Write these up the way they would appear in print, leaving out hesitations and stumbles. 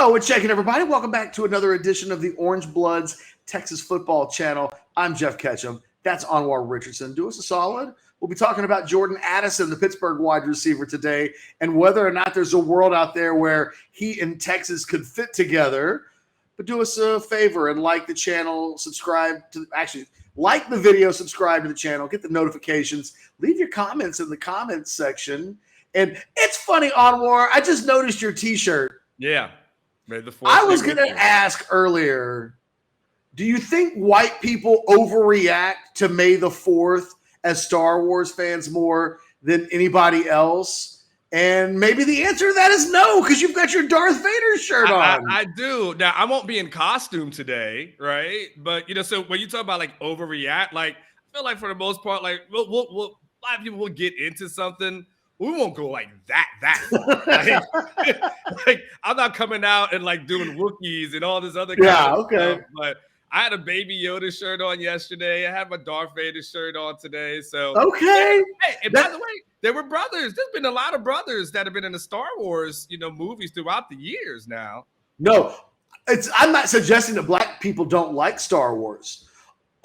Hello, and checking everybody. Welcome back to another edition of the Orangebloods Texas Football Channel. I'm Jeff Ketchum. That's Anwar Richardson. Do us a solid. We'll be talking about Jordan Addison, the Pittsburgh wide receiver today, and whether or not there's a world out there where he and Texas could fit together. But do us a favor and like the channel, like the video, subscribe to the channel, get the notifications, leave your comments in the comments section. And it's funny, Anwar, I just noticed your t-shirt. Yeah. I was going to ask earlier, do you think white people overreact to May the 4th as Star Wars fans more than anybody else? And maybe the answer to that is no, because you've got your Darth Vader shirt on. I do. Now, I won't be in costume today, right? But, so when you talk about, overreact, I feel like for the most part, we'll a lot of people will get into something. We won't go like that. I'm not coming out and doing Wookiees and all this other kind of stuff. But I had a Baby Yoda shirt on yesterday. I had my Darth Vader shirt on today. So okay. Hey, and by the way, there were brothers. There's been a lot of brothers that have been in the Star Wars, movies throughout the years now. No, I'm not suggesting that black people don't like Star Wars.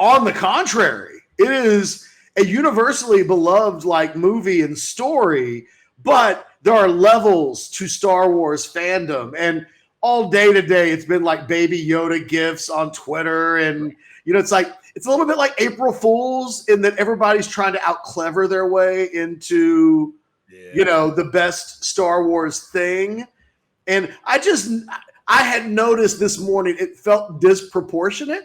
On the contrary, it is a universally beloved movie and story, but there are levels to Star Wars fandom. And all day today, it's been Baby Yoda gifs on Twitter. And, it's a little bit like April Fools in that everybody's trying to out-clever their way into, the best Star Wars thing. And I had noticed this morning, it felt disproportionate.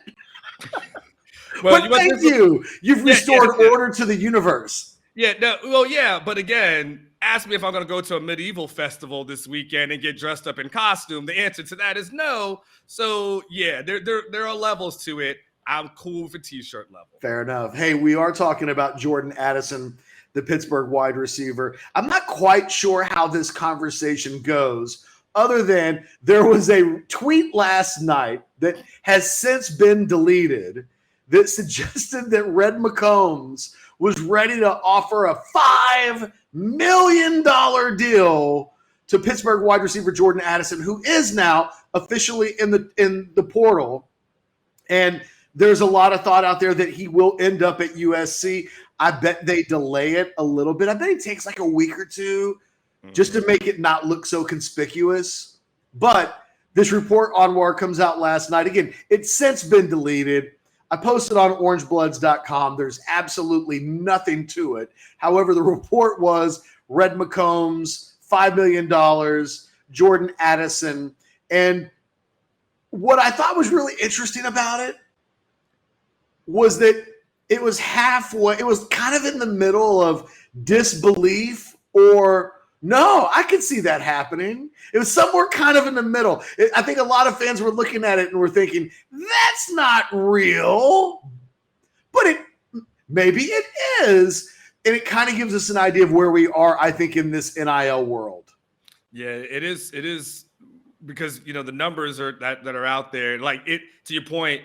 Well, but thank you. You've restored order to the universe. Yeah, no, well, yeah, but again, ask me if I'm going to go to a medieval festival this weekend and get dressed up in costume. The answer to that is no. So, yeah, there are levels to it. I'm cool with a T-shirt level. Fair enough. Hey, we are talking about Jordan Addison, the Pittsburgh wide receiver. I'm not quite sure how this conversation goes, other than there was a tweet last night that has since been deleted that suggested that Red McCombs was ready to offer a $5 million deal to Pittsburgh wide receiver Jordan Addison, who is now officially in the portal. And there's a lot of thought out there that he will end up at USC. I bet they delay it a little bit. I bet it takes a week or two just to make it not look so conspicuous. But this report, Anwar, comes out last night. Again, it's since been deleted. I posted on orangebloods.com. There's absolutely nothing to it. However, the report was Red McCombs, $5 million, Jordan Addison. And what I thought was really interesting about it was that it was halfway. It was kind of in the middle of disbelief or no, I could see that happening. It was somewhere kind of in the middle. I think a lot of fans were looking at it and were thinking, that's not real. But maybe it is. And it kind of gives us an idea of where we are, I think, in this NIL world. Yeah, it is. It is because, the numbers are that are out there. To your point,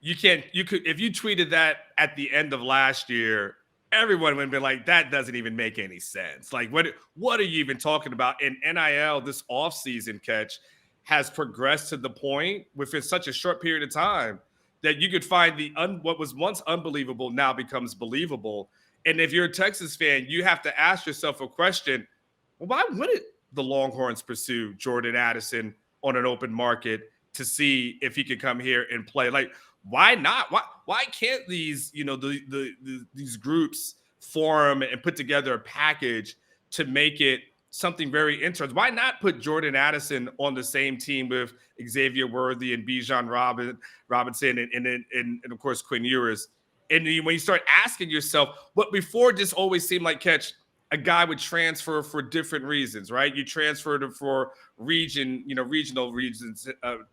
you could, if you tweeted that at the end of last year, everyone would be like, that doesn't even make any sense. What are you even talking about? And NIL this offseason catch has progressed to the point within such a short period of time that you could find what was once unbelievable now becomes believable. And if you're a Texas fan, you have to ask yourself a question. Well, why wouldn't the Longhorns pursue Jordan Addison on an open market to see if he could come here and play? Why not? Why can't these, these groups form and put together a package to make it something very interesting? Why not put Jordan Addison on the same team with Xavier Worthy and Bijan Robinson and of course Quinn Ewers? And when you start asking yourself, what before just always seemed like catch a guy would transfer for different reasons, right? You transferred for regional reasons,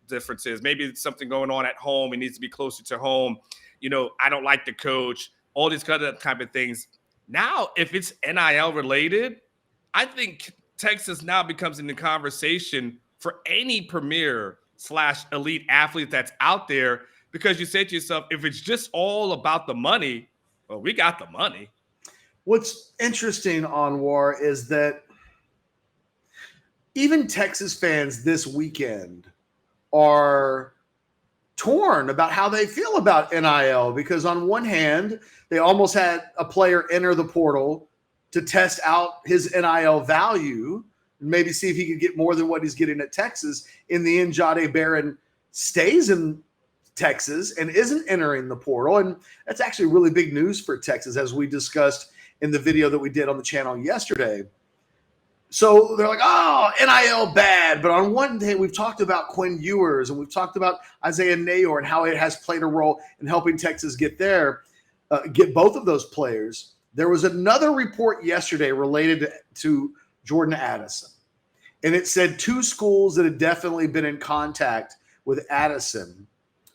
differences. Maybe it's something going on at home. It needs to be closer to home. I don't like the coach, all these kind of things. Now, if it's NIL related, I think Texas now becomes in the conversation for any premier / elite athlete that's out there, because you say to yourself, if it's just all about the money, well, we got the money. What's interesting, Anwar, is that even Texas fans this weekend are torn about how they feel about NIL, because on one hand, they almost had a player enter the portal to test out his NIL value and maybe see if he could get more than what he's getting at Texas. In the end, Jahdae Barron stays in Texas and isn't entering the portal. And that's actually really big news for Texas, as we discussed in the video that we did on the channel yesterday. So they're like, oh, NIL bad. But on one day, we've talked about Quinn Ewers and we've talked about Isaiah Nayor and how it has played a role in helping Texas get both of those players. There was another report yesterday related to Jordan Addison. And it said two schools that had definitely been in contact with Addison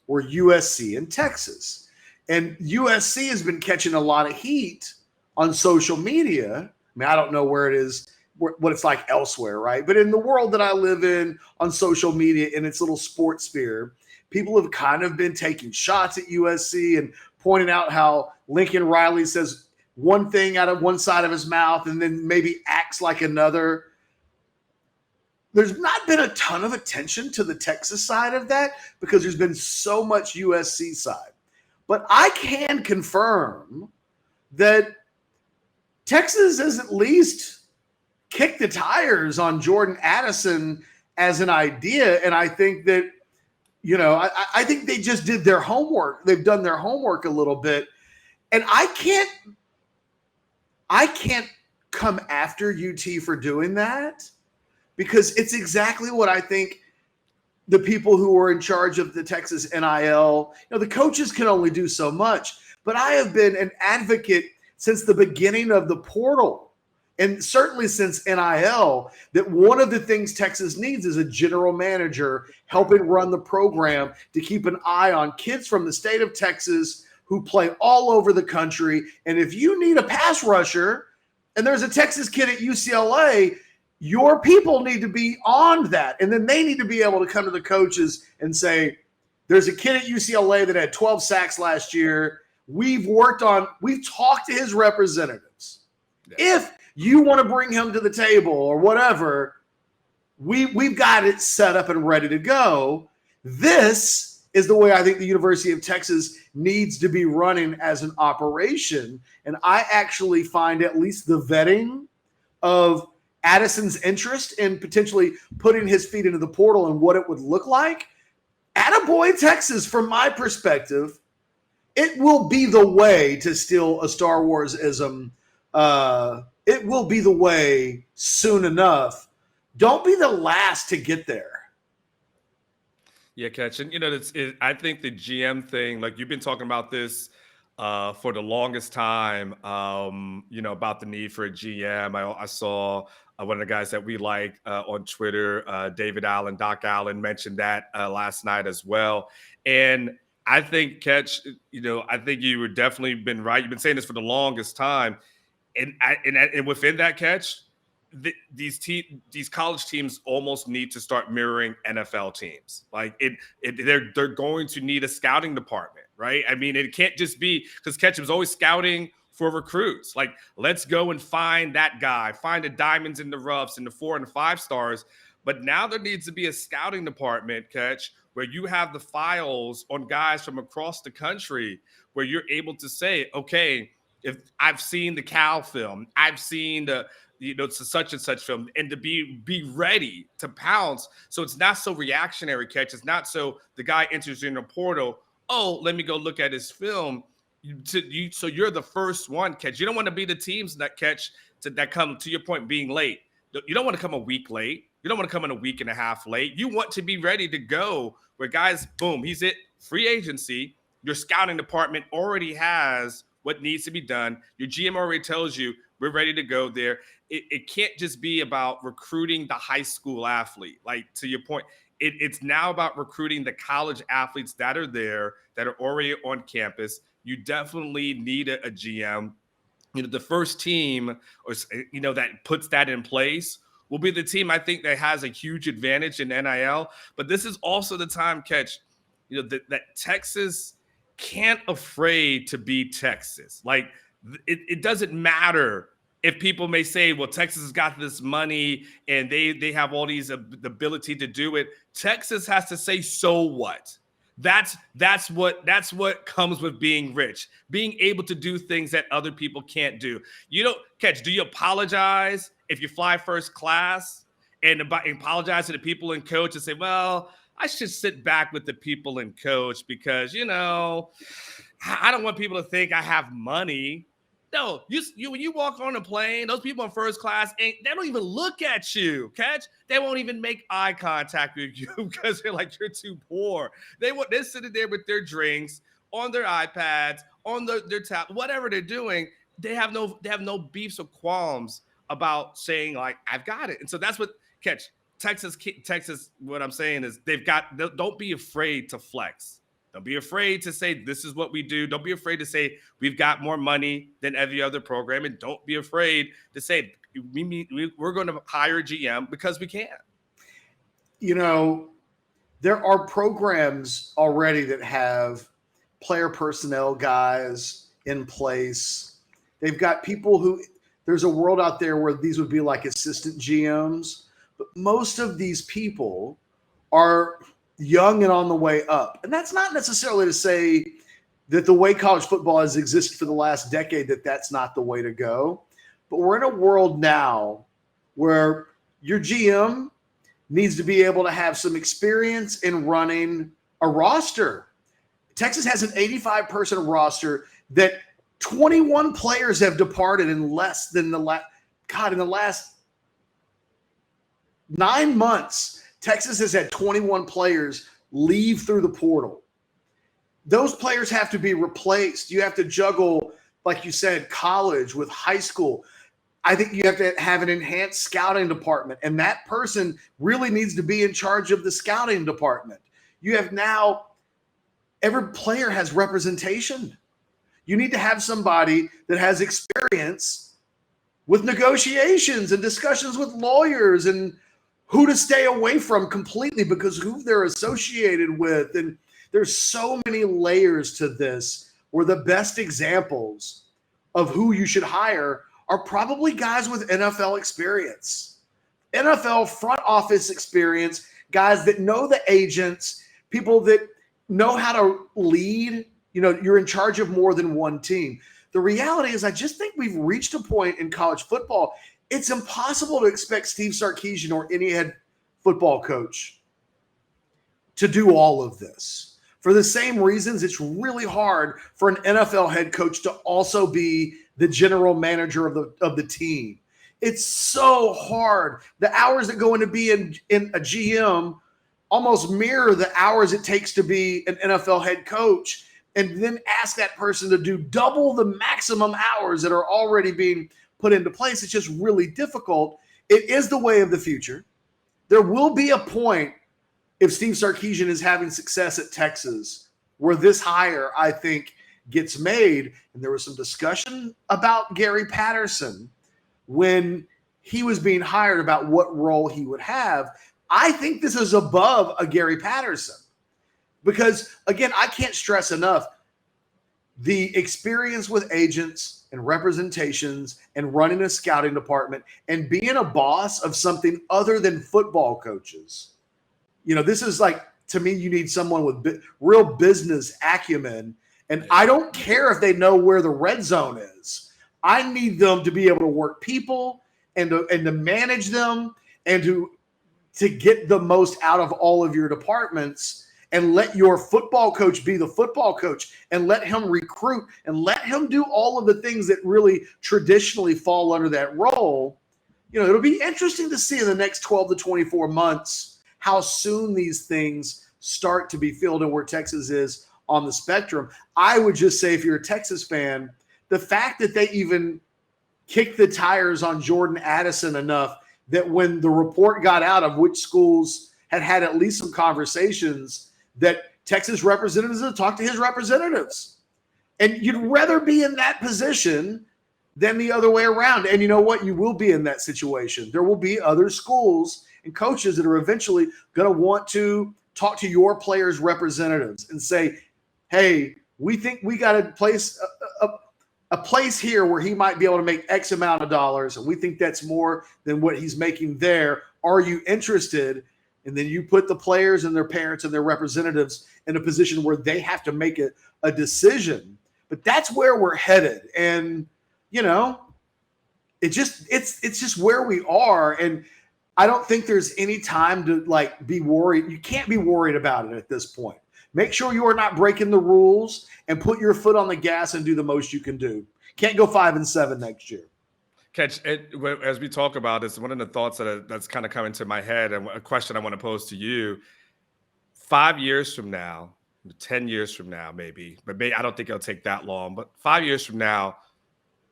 were USC and Texas. And USC has been catching a lot of heat on social media. I mean, I don't know where it is, what it's like elsewhere, right? But in the world that I live in, on social media, in its little sports sphere, people have kind of been taking shots at USC and pointing out how Lincoln Riley says one thing out of one side of his mouth and then maybe acts like another. There's not been a ton of attention to the Texas side of that because there's been so much USC side. But I can confirm that Texas has at least kicked the tires on Jordan Addison as an idea. And I think that, I think they just did their homework. They've done their homework a little bit. And I can't come after UT for doing that, because it's exactly what I think the people who are in charge of the Texas NIL, the coaches can only do so much. But I have been an advocate since the beginning of the portal, and certainly since NIL, that one of the things Texas needs is a general manager helping run the program to keep an eye on kids from the state of Texas who play all over the country. And if you need a pass rusher and there's a Texas kid at UCLA, your people need to be on that. And then they need to be able to come to the coaches and say, there's a kid at UCLA that had 12 sacks last year. We've talked to his representatives. Yeah. If you want to bring him to the table or whatever, we've got it set up and ready to go. This is the way I think the University of Texas needs to be running as an operation. And I actually find at least the vetting of Addison's interest in potentially putting his feet into the portal and what it would look like. Attaboy, Texas, from my perspective, it will be the way to steal a Star Wars-ism. It will be the way soon enough. Don't be the last to get there. Yeah, Catch. And, I think the GM thing, like you've been talking about this for the longest time, about the need for a GM. I saw one of the guys that we like on Twitter, David Allen, Doc Allen, mentioned that last night as well. And I think, Catch, I think you were definitely been right. You've been saying this for the longest time. And within that, Catch, these college teams almost need to start mirroring NFL teams. Like they're going to need a scouting department, right? I mean, it can't just be because Ketchum's always scouting for recruits. Like, let's go and find that guy, find the diamonds in the roughs and the 4 and 5 stars. But now there needs to be a scouting department, Catch, where you have the files on guys from across the country, where you're able to say, okay, if I've seen the Cal film, I've seen the such and such film, and to be ready to pounce. So it's not so reactionary, Catch. It's not so the guy enters in the portal, oh, let me go look at his film. So you're the first one, Catch. You don't want to be the teams that that come, to your point, being late. You don't want to come a week late. You don't want to come in a week and a half late. You want to be ready to go where guys, boom, he's at free agency. Your scouting department already has what needs to be done. Your GM already tells you we're ready to go there. It can't just be about recruiting the high school athlete. Like, to your point, it's now about recruiting the college athletes that are there, that are already on campus. You definitely need a GM. The first team, or that puts that in place, will be the team, I think, that has a huge advantage in NIL. But this is also the time, Catch, that Texas can't afraid to be Texas. Like, it doesn't matter if people may say, well, Texas has got this money and they have all these the ability to do it, Texas has to say, so what? That's what comes with being rich, being able to do things that other people can't do. You don't do you apologize if you fly first class and apologize to the people and coach and say, well, I should sit back with the people and coach because, I don't want people to think I have money. No, you when you walk on a plane, those people in first class, they don't even look at you. They won't even make eye contact with you because they're like, you're too poor. They're sitting there with their drinks on their iPads, on their tab, whatever they're doing. They have no beefs or qualms about saying like, I've got it. And so that's what Texas. What I'm saying is don't be afraid to flex. Don't be afraid to say this is what we do. Don't be afraid to say we've got more money than every other program. And don't be afraid to say we're going to hire a GM because we can. There are programs already that have player personnel guys in place. They've got people there's a world out there where these would be like assistant GMs. But most of these people are young and on the way up. And that's not necessarily to say that the way college football has existed for the last decade, that's not the way to go. But we're in a world now where your GM needs to be able to have some experience in running a roster. Texas has an 85-person roster that 21 players have departed in less than in the last 9 months. Texas has had 21 players leave through the portal. Those players have to be replaced. You have to juggle, like you said, college with high school. I think you have to have an enhanced scouting department, and that person really needs to be in charge of the scouting department. You have now every player has representation. You need to have somebody that has experience with negotiations and discussions with lawyers and who to stay away from completely because who they're associated with. And there's so many layers to this where the best examples of who you should hire are probably guys with NFL experience, NFL front office experience, guys that know the agents, people that know how to lead. You're in charge of more than one team. The reality is I just think we've reached a point in college football. It's impossible to expect Steve Sarkisian or any head football coach to do all of this. For the same reasons, it's really hard for an NFL head coach to also be the general manager of the team. It's so hard. The hours that go into being in a GM almost mirror the hours it takes to be an NFL head coach, and then ask that person to do double the maximum hours that are already being put into place. It's just really difficult. It is the way of the future. There will be a point if Steve Sarkisian is having success at Texas where this hire, I think, gets made. And there was some discussion about Gary Patterson when he was being hired about what role he would have. I think this is above a Gary Patterson because, again, I can't stress enough the experience with agents and representations and running a scouting department and being a boss of something other than football coaches. This is like, to me, you need someone with real business acumen. And I don't care if they know where the red zone is. I need them to be able to work people and to manage them and to get the most out of all of your departments. And let your football coach be the football coach and let him recruit and let him do all of the things that really traditionally fall under that role. It'll be interesting to see in the next 12 to 24 months how soon these things start to be filled and where Texas is on the spectrum. I would just say if you're a Texas fan, the fact that they even kicked the tires on Jordan Addison enough that when the report got out of which schools had at least some conversations, that Texas representatives have talked to his representatives. And you'd rather be in that position than the other way around. And you know what? You will be in that situation. There will be other schools and coaches that are eventually going to want to talk to your players' representatives and say, hey, we think we got to place a place here where he might be able to make X amount of dollars, and we think that's more than what he's making there. Are you interested? And then you put the players and their parents and their representatives in a position where they have to make a decision. But that's where we're headed. And, it's just where we are. And I don't think there's any time to be worried. You can't be worried about it at this point. Make sure you are not breaking the rules and put your foot on the gas and do the most you can do. Can't go 5-7 next year. Catch it as we talk about this. One of the thoughts that's kind of coming to my head, and a question I want to pose to you: 5 years from now, 10 years from now, maybe, I don't think it'll take that long. But 5 years from now,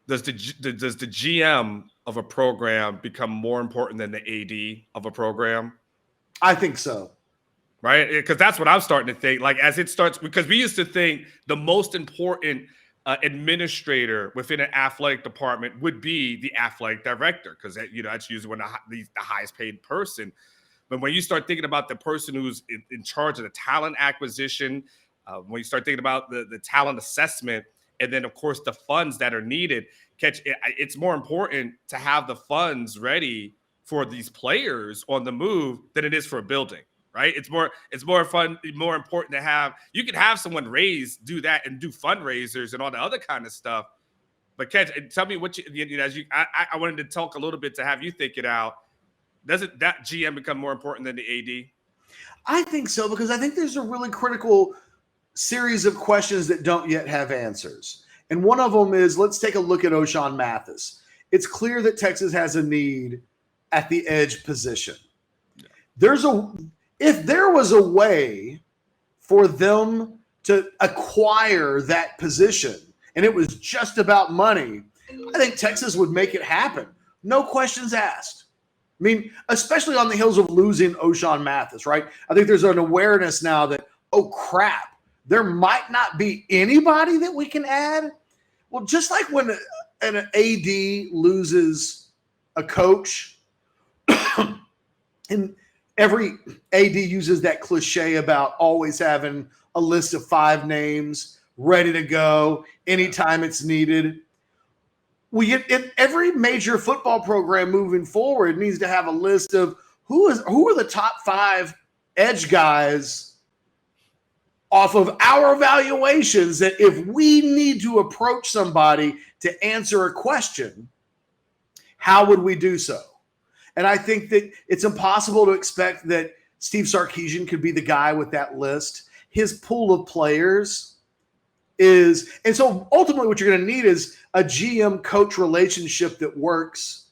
does the GM of a program become more important than the AD of a program? I think so. Right? Because that's what I'm starting to think. As it starts, because we used to think the most important administrator within an athletic department would be the athletic director, because that's usually the highest paid person. But when you start thinking about the person who's in charge of the talent acquisition, when you start thinking about the talent assessment, and then of course the funds that are needed, it's more important to have the funds ready for these players on the move than it is for a building. Right? It's more fun, more important to have. You can have someone do that and do fundraisers and all the other kind of stuff. But tell me what I wanted to talk a little bit to have you think it out. Doesn't that GM become more important than the AD? I think so, because I think there's a really critical series of questions that don't yet have answers. And one of them is, let's take a look at O'Shawn Mathis. It's clear that Texas has a need at the edge position. Yeah. If there was a way for them to acquire that position and it was just about money, I think Texas would make it happen. No questions asked. I mean, especially on the heels of losing O'Shawn Mathis, right? I think there's an awareness now that, oh, crap, there might not be anybody that we can add. Well, just like when an AD loses a coach and every AD uses that cliche about always having a list of 5 names ready to go anytime it's needed. Every major football program moving forward needs to have a list of who are the top 5 edge guys off of our evaluations, that if we need to approach somebody to answer a question, how would we do so? And I think that it's impossible to expect that Steve Sarkisian could be the guy with that list. His pool of players is – and so ultimately what you're going to need is a GM-coach relationship that works.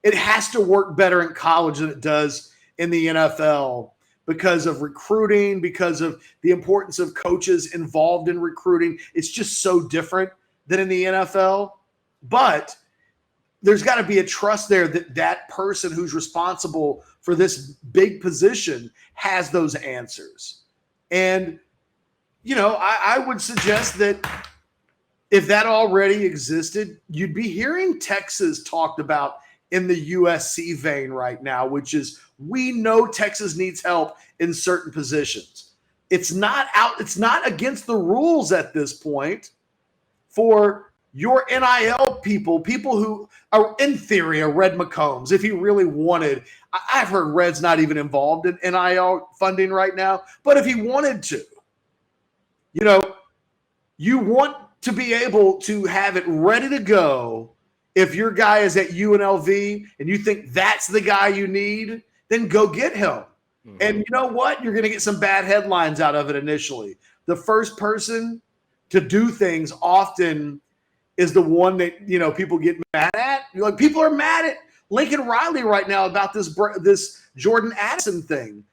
It has to work better in college than it does in the NFL because of recruiting, because of the importance of coaches involved in recruiting. It's just so different than in the NFL. But – there's got to be a trust there that person who's responsible for this big position has those answers. And, I would suggest that if that already existed, you'd be hearing Texas talked about in the USC vein right now, which is, we know Texas needs help in certain positions. It's not against the rules at this point for your NIL people who are, in theory, a Red McCombs, if he really wanted. I've heard Red's not even involved in NIL funding right now, but if he wanted to, you want to be able to have it ready to go. If your guy is at UNLV and you think that's the guy you need, then go get him. Mm-hmm. And you know what? You're going to get some bad headlines out of it initially. The first person to do things often is the one that, people get mad at. People are mad at Lincoln Riley right now about this Jordan Addison thing.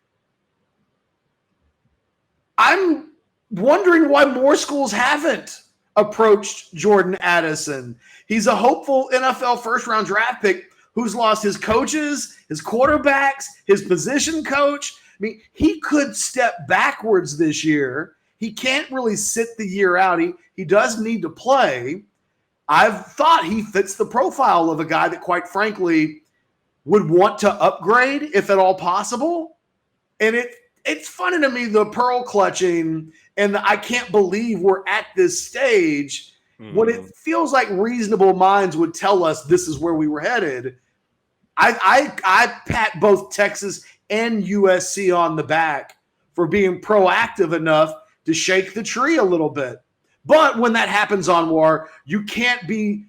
I'm wondering why more schools haven't approached Jordan Addison. He's a hopeful NFL first-round draft pick who's lost his coaches, his quarterbacks, his position coach. I mean, he could step backwards this year. He can't really sit the year out. He does need to play. I've thought he fits the profile of a guy that, quite frankly, would want to upgrade if at all possible. And it's funny to me, the pearl clutching and I can't believe we're at this stage. when it feels like reasonable minds would tell us this is where we were headed. I pat both Texas and USC on the back for being proactive enough to shake the tree a little bit. But when that happens, Anwar, you can't be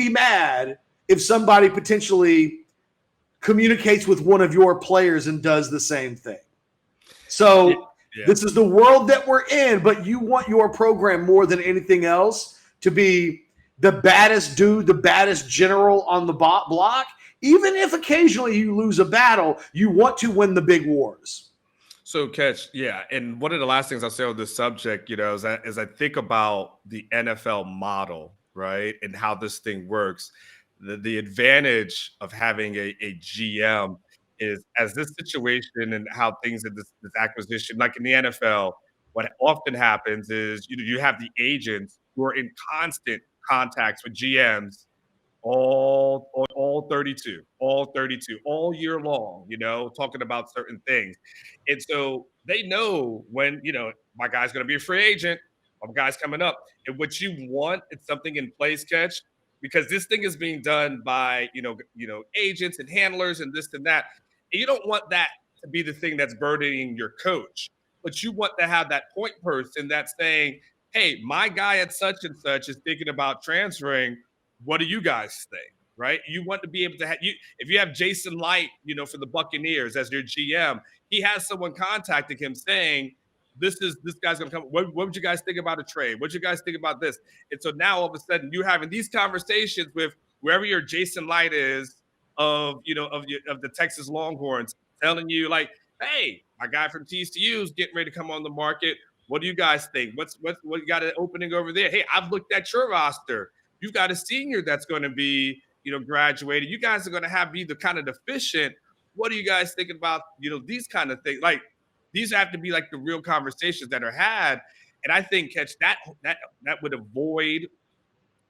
mad if somebody potentially communicates with one of your players and does the same thing. So this is the world that we're in, but you want your program more than anything else to be the baddest dude, the baddest general on the block. Even if occasionally you lose a battle, you want to win the big wars. So, Catch, and one of the last things I'll say on this subject, as I think about the NFL model, right, and how this thing works, the advantage of having a GM is, as this situation and how things in this acquisition, like in the NFL, what often happens is you have the agents who are in constant contacts with GMs all 32 all year long, talking about certain things. And so they know when, my guy's going to be a free agent, my guy's coming up. And what you want is something in place, Catch, because this thing is being done by, agents and handlers and this and that. And you don't want that to be the thing that's burdening your coach, but you want to have that point person that's saying, hey, my guy at such and such is thinking about transferring. What do you guys think? Right? You want to be able to have if you have Jason Light, for the Buccaneers as your GM, he has someone contacting him saying, this guy's gonna come. What would you guys think about a trade? What you guys think about this? And so now all of a sudden you're having these conversations with wherever your Jason Light is of the Texas Longhorns, telling you like, hey, my guy from TCU is getting ready to come on the market. What do you guys think? What you got an opening over there? Hey, I've looked at your roster. You've got a senior that's going to be, graduated. You guys are going to be the kind of deficient. What are you guys thinking about, these kind of things? Like, these have to be like the real conversations that are had. And I think, Catch, that would avoid,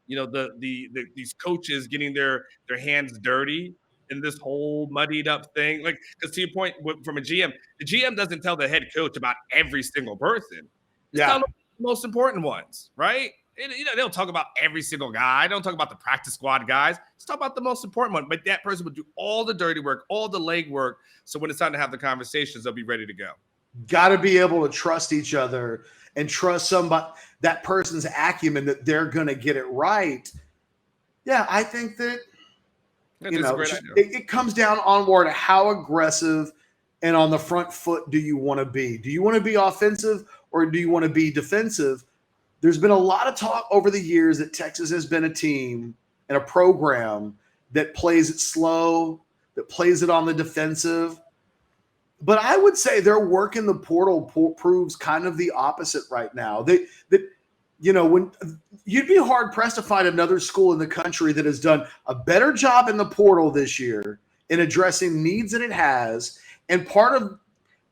these coaches getting their hands dirty in this whole muddied up thing. Like, because to your point, from a GM, the GM doesn't tell the head coach about every single person. Tell the most important ones, right? They don't talk about every single guy. They don't talk about the practice squad guys. Let's talk about the most important one. But that person would do all the dirty work, all the leg work. So when it's time to have the conversations, they'll be ready to go. Got to be able to trust each other and trust that person's acumen that they're going to get it right. Yeah, I think that it comes down onward to how aggressive and on the front foot do you want to be? Do you want to be offensive or do you want to be defensive? There's been a lot of talk over the years that Texas has been a team and a program that plays it slow, that plays it on the defensive. But I would say their work in the portal proves kind of the opposite right now. When you'd be hard pressed to find another school in the country that has done a better job in the portal this year in addressing needs that it has. And part of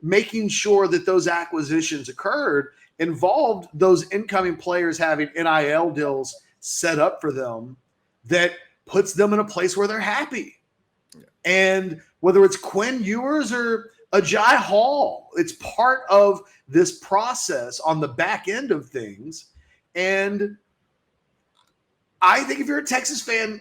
making sure that those acquisitions occurred involved those incoming players having NIL deals set up for them that puts them in a place where they're happy. Yeah. And whether it's Quinn Ewers or Ajay Hall, it's part of this process on the back end of things. And I think if you're a Texas fan,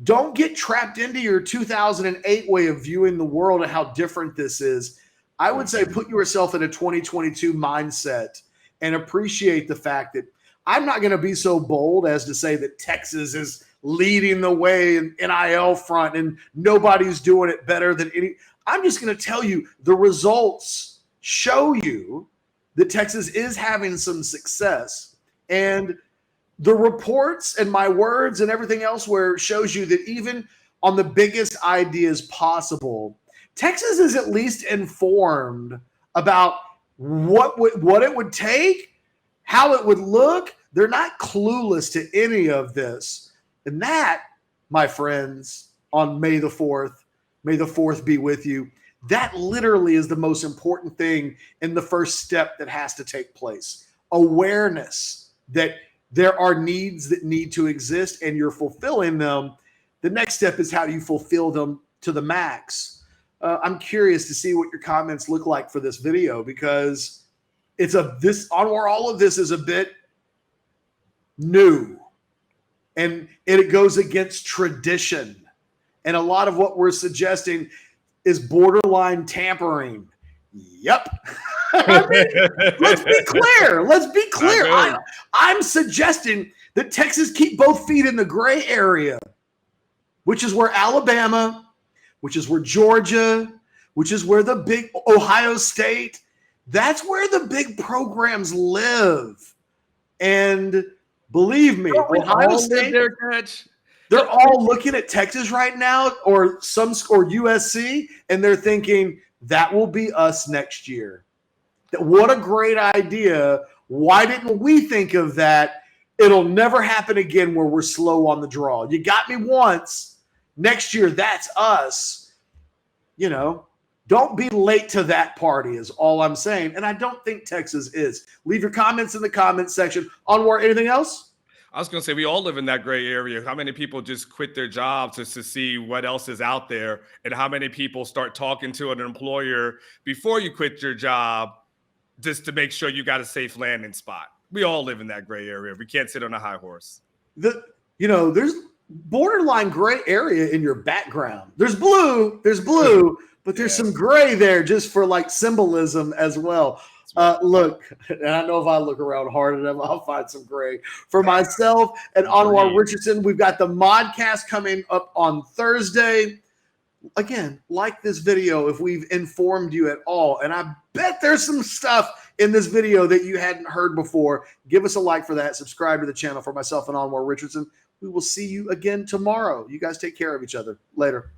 don't get trapped into your 2008 way of viewing the world and how different this is. I would say put yourself in a 2022 mindset and appreciate the fact that I'm not going to be so bold as to say that Texas is leading the way in NIL front and nobody's doing it better than any. I'm just going to tell you the results show you that Texas is having some success. And the reports and my words and everything else where shows you that even on the biggest ideas possible, Texas is at least informed about what it would take, how it would look. They're not clueless to any of this. And that, my friends, on May the 4th be with you. That literally is the most important thing in the first step that has to take place. Awareness that there are needs that need to exist and you're fulfilling them. The next step is how do you fulfill them to the max? I'm curious to see what your comments look like for this video because all of this is a bit new. and it goes against tradition. And a lot of what we're suggesting is borderline tampering. Yep. I mean, let's be clear. Let's be clear. I'm suggesting that Texas keep both feet in the gray area, which is where Alabama, which is where Georgia, which is where the big Ohio State, that's where the big programs live. And believe me, Ohio State, they're all looking at Texas right now or USC, and they're thinking that will be us next year. What a great idea. Why didn't we think of that? It'll never happen again where we're slow on the draw. You got me once. Next year, that's us. You know, don't be late to that party is all I'm saying. And I don't think Texas is. Leave your comments in the comments section. Onward, anything else? I was going to say, we all live in that gray area. How many people just quit their jobs just to see what else is out there? And how many people start talking to an employer before you quit your job just to make sure you got a safe landing spot? We all live in that gray area. We can't sit on a high horse. There's borderline gray area in your background. There's blue, but there's some gray there just for like symbolism as well. Look, and I know if I look around hard enough, I'll find some gray for myself and Anwar Richardson. We've got the modcast coming up on Thursday. Again, like this video if we've informed you at all. And I bet there's some stuff in this video that you hadn't heard before. Give us a like for that. Subscribe to the channel for myself and Anwar Richardson. We will see you again tomorrow. You guys take care of each other. Later.